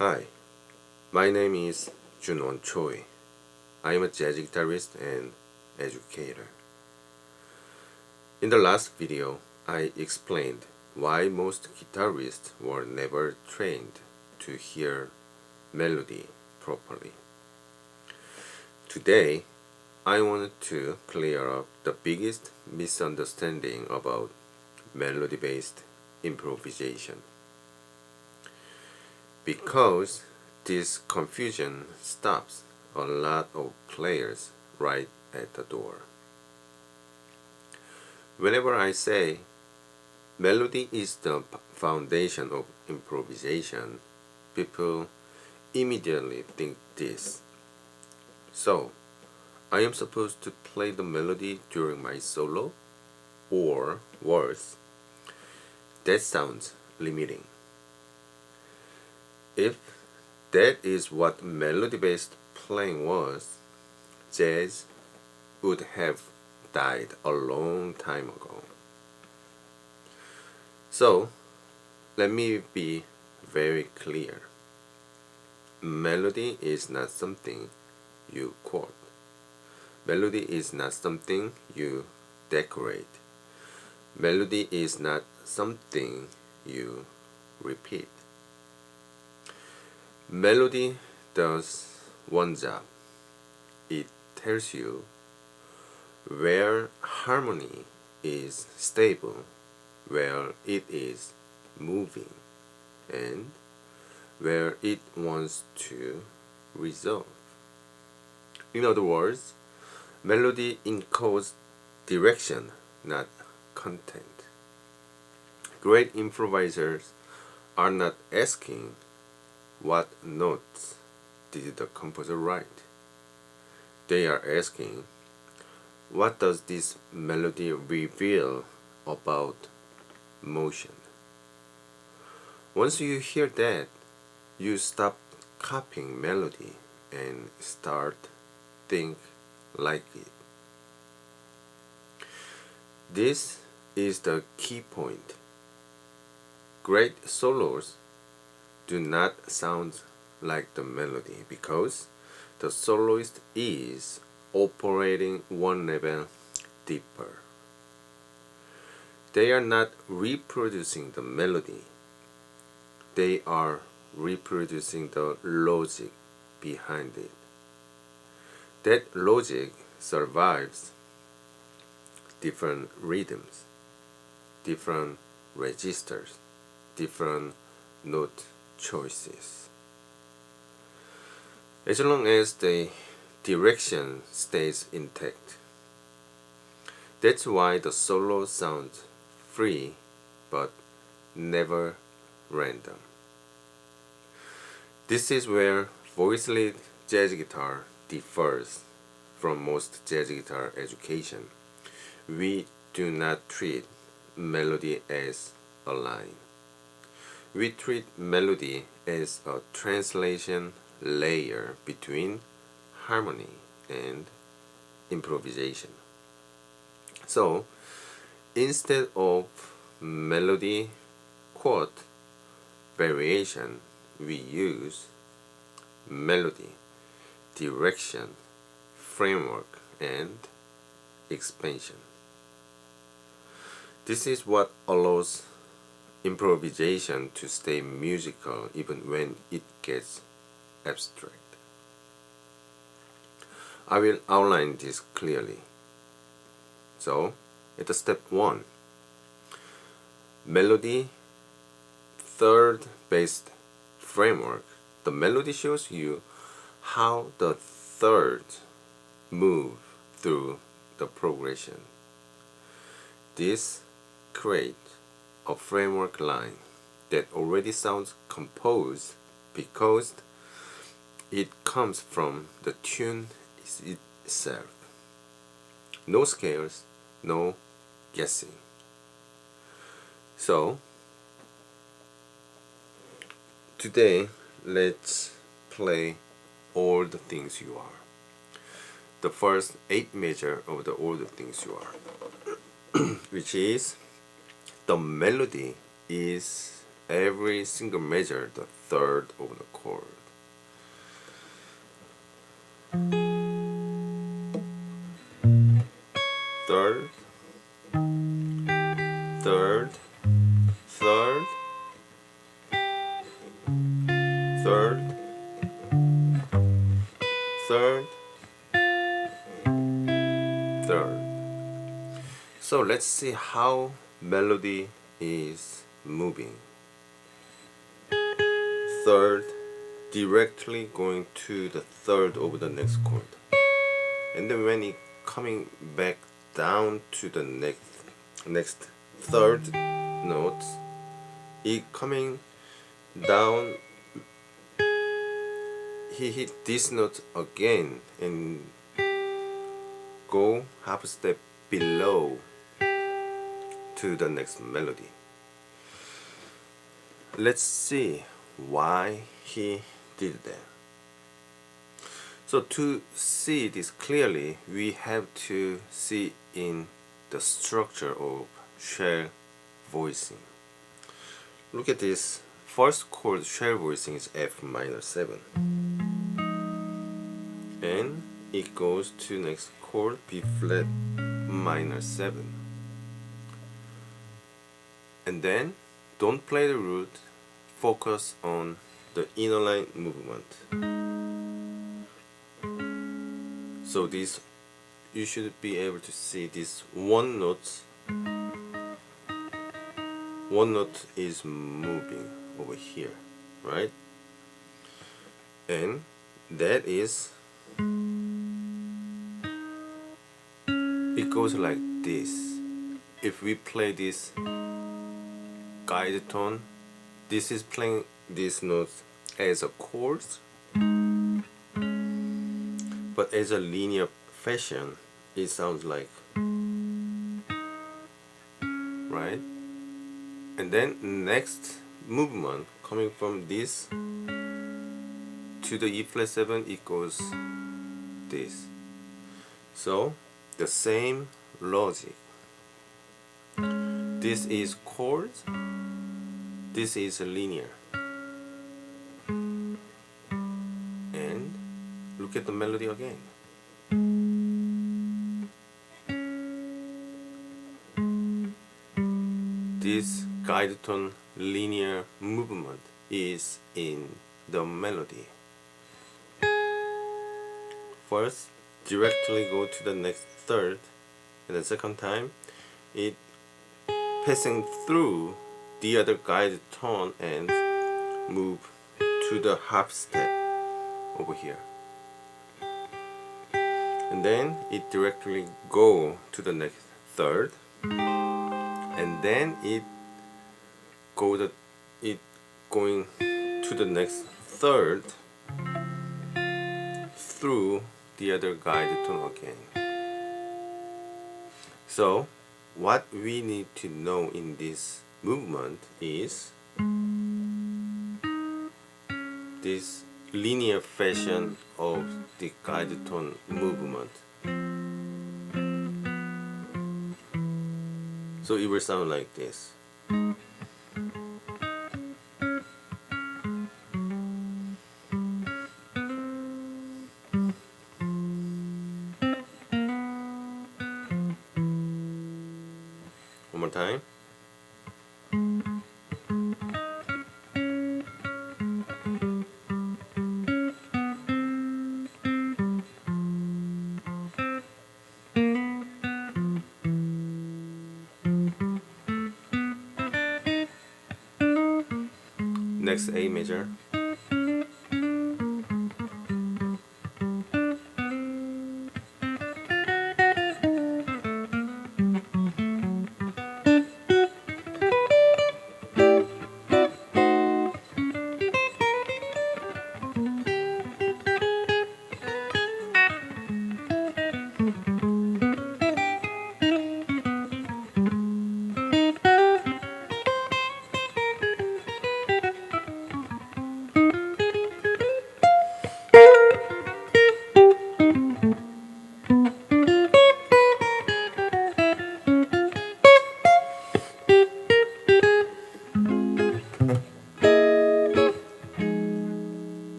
Hi, my name is Junwon Choi. I am a jazz guitarist and educator. In the last video, I explained why most guitarists were never trained to hear melody properly. Today, I wanted to clear up the biggest misunderstanding about melody-based improvisation. Because this confusion stops a lot of players right at the door. Whenever I say melody is the foundation of improvisation, people immediately think this. So, I am supposed to play the melody during my solo? Or worse, that sounds limiting. If that is what melody-based playing was, jazz would have died a long time ago. So, let me be very clear. Melody is not something you quote. Melody is not something you decorate. Melody is not something you repeat. Melody does one job. It tells you where harmony is stable, where it is moving, and where it wants to resolve. In other words, melody encodes direction, not content. Great improvisers are not asking what notes did the composer write. They are asking, what does this melody reveal about motion? Once you hear that, you stop copying melody and start think like it. This is the key point. Great solos do not sound like the melody because the soloist is operating one level deeper. They are not reproducing the melody. They are reproducing the logic behind it. That logic survives different rhythms, different registers, different note choices. As long as the direction stays intact. That's why the solo sounds free but never random. This is where VoiceLid Jazz Guitar differs from most jazz guitar education. We do not treat melody as a line. We treat melody as a translation layer between harmony and improvisation. So, instead of melody quote variation, we use melody, direction, framework, and expansion. This is what allows improvisation to stay musical even when it gets abstract. I will outline this clearly. So, at the step 1, melody third based framework. The melody shows you how the thirds move through the progression. This creates a framework line that already sounds composed because it comes from the tune itself. No scales, no guessing. So, today let's play All the Things You Are. The first 8 measure of the All the Things You Are, which is the melody is every single measure the third of the chord. Third, third, third, third, third, third. So let's see how melody is moving. Third, directly going to the third of the next chord, and then when it coming back down to the next third note, it coming down, he hit this note again and go half step below to the next melody. Let's see why he did that. So to see this clearly, we have to see in the structure of shell voicing. Look at this. First chord shell voicing is F minor 7, and it goes to next chord B flat minor 7, and then don't play the root, focus on the inner line movement. So this, you should be able to see this one note is moving over here, right? And that is, it goes like this. If we play this guide tone, this is playing this note as a chord, but as a linear fashion, it sounds like, right? And then next movement coming from this to the E flat 7, it goes this. So the same logic. This is chord, this is linear. And look at the melody again. This guide tone linear movement is in the melody. First, directly go to the next third, and the second time, it passing through the other guide tone and move to the half step over here. And then it directly go to the next third, and then it going to the next third through the other guide tone again. So what we need to know in this movement is this linear fashion of the guide tone movement. So it will sound like this. One more time. Next A major.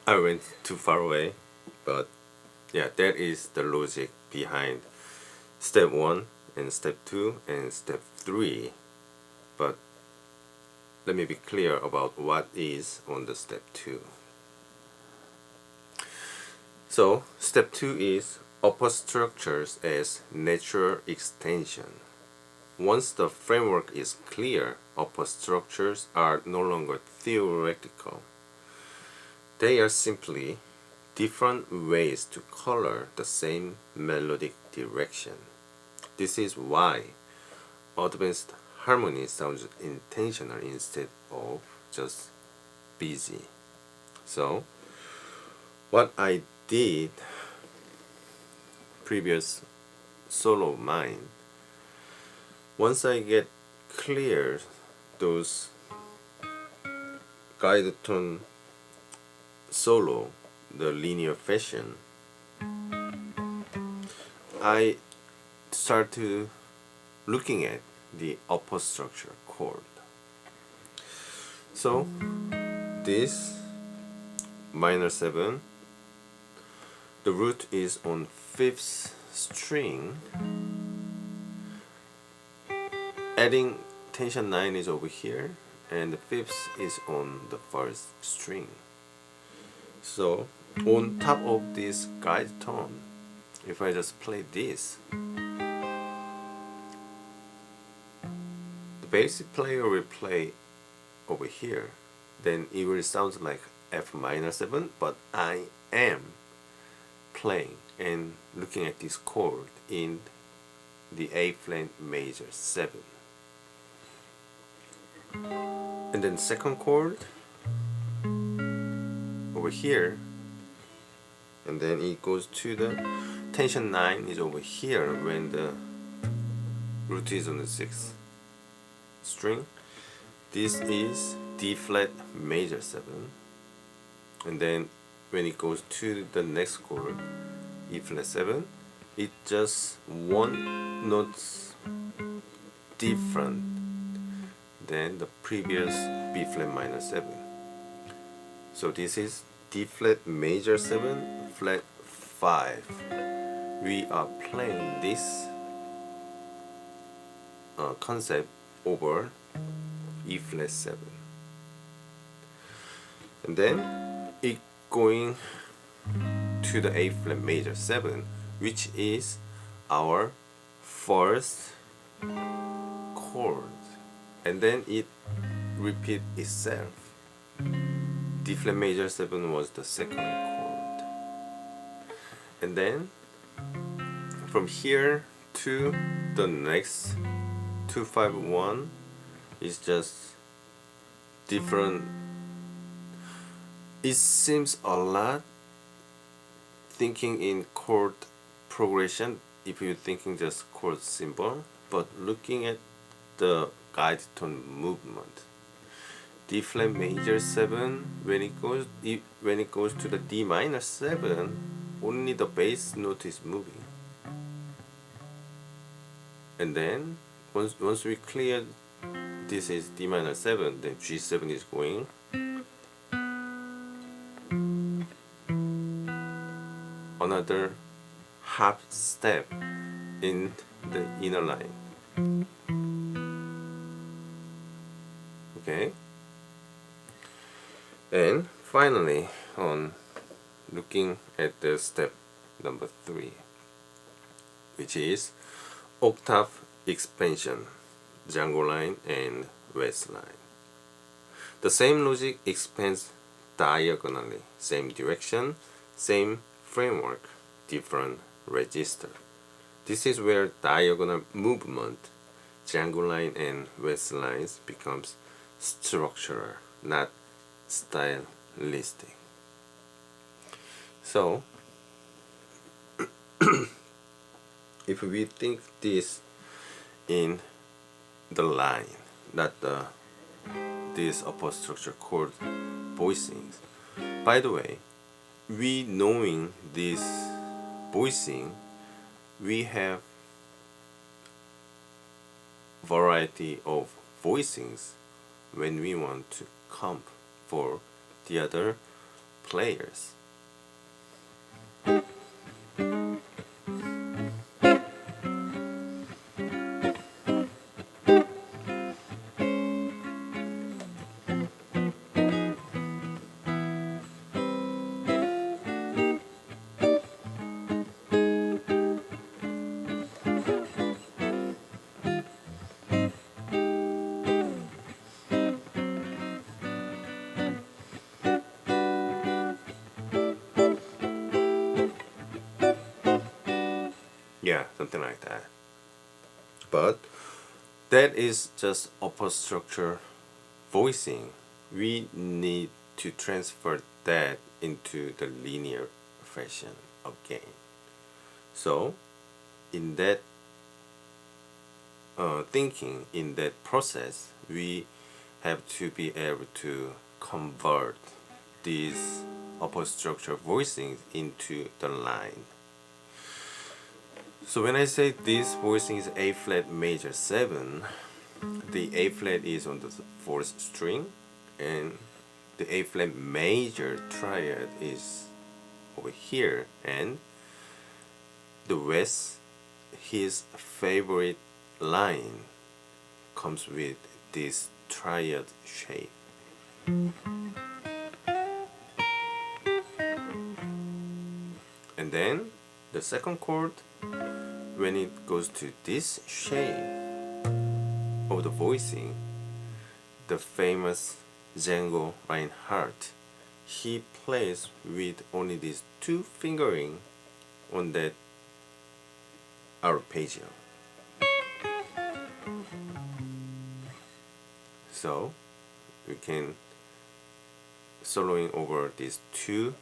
I went too far away, but yeah, that is the logic behind step 1 and step 2 and step 3. But let me be clear about what is on the step 2. So step 2 is upper structures as natural extension. Once the framework is clear, upper structures are no longer theoretical. They are simply different ways to color the same melodic direction. This is why advanced harmony sounds intentional instead of just busy. So what I did previous solo of mine, once I get clear those guide tone solo, the linear fashion, I start to looking at the upper structure chord. So this minor 7, the root is on 5th string, adding tension 9 is over here, and the 5th is on the 1st string. So on top of this guide tone, if I just play this, the bass player will play over here, then it will sound like F minor 7, but I am playing and looking at this chord in the A flat major 7. And then second chord over here, and then it goes to the tension 9 is over here when the root is on the 6th string. This is D flat major 7, and then when it goes to the next chord, E flat 7, it just one notes different than the previous B flat minor 7. So this is D flat major 7 flat 5. We are playing this concept over E flat 7, and then it going to the A flat major 7, which is our first chord, and then it repeat itself. D flat major 7 was the second chord, and then from here to the next 251 is just different. It seems a lot thinking in chord progression if you're thinking just chord symbol, but looking at the guide tone movement, D flat major 7, when it goes to the D minor 7, only the bass note is moving. And then once we clear this is D minor 7, then G7 is going, another half step in the inner line. Okay, and finally on looking at the step number 3, which is octave expansion, Django line and West line. The same logic expands diagonally, same direction, same framework, different register. This is where diagonal movement, Django line and West lines becomes structural, not stylistic. So if we think this in the line, not this upper structure chord voicings. By the way, we knowing this voicing, we have variety of voicings when we want to comp for the other players. Yeah, something like that. But that is just upper structure voicing. We need to transfer that into the linear fashion again. So, in that thinking, in that process, we have to be able to convert these upper structure voicings into the line. So when I say this voicing is A flat major 7, the A flat is on the 4th string and the A flat major triad is over here, and the West, his favorite line, comes with this triad shape. And then the second chord, when it goes to this shape of the voicing, the famous Django Reinhardt, he plays with only these two fingering on that arpeggio. So we can soloing over these two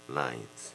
lines.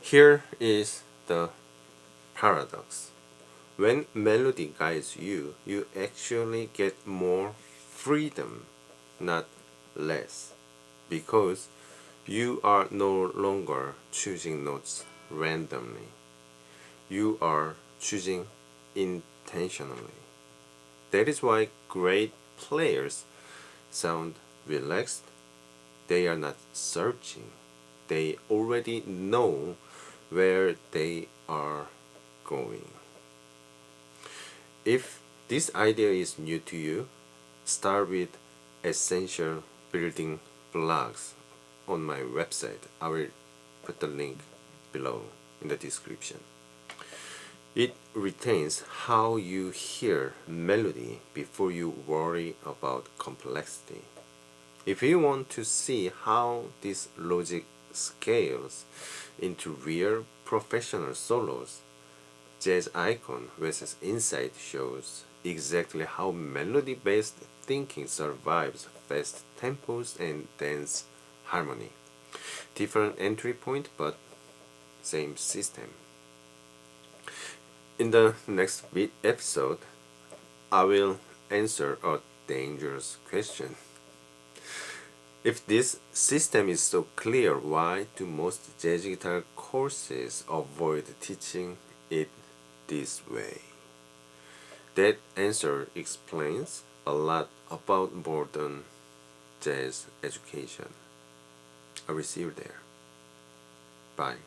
Here is the paradox. When melody guides you, you actually get more freedom, not less, because you are no longer choosing notes randomly. You are choosing intentionally. That is why great players sound relaxed. They are not searching. They already know where they are going. If this idea is new to you, start with essential building blocks on my website. I will put the link below in the description. It retains how you hear melody before you worry about complexity. If you want to see how this logic scales into real professional solos, Jazz Icon vs. Insight shows exactly how melody-based thinking survives fast tempos and dense harmony. Different entry point, but same system. In the next episode, I will answer a dangerous question. If this system is so clear, why do most jazz guitar courses avoid teaching it this way? That answer explains a lot about modern jazz education. I will see you there. Bye.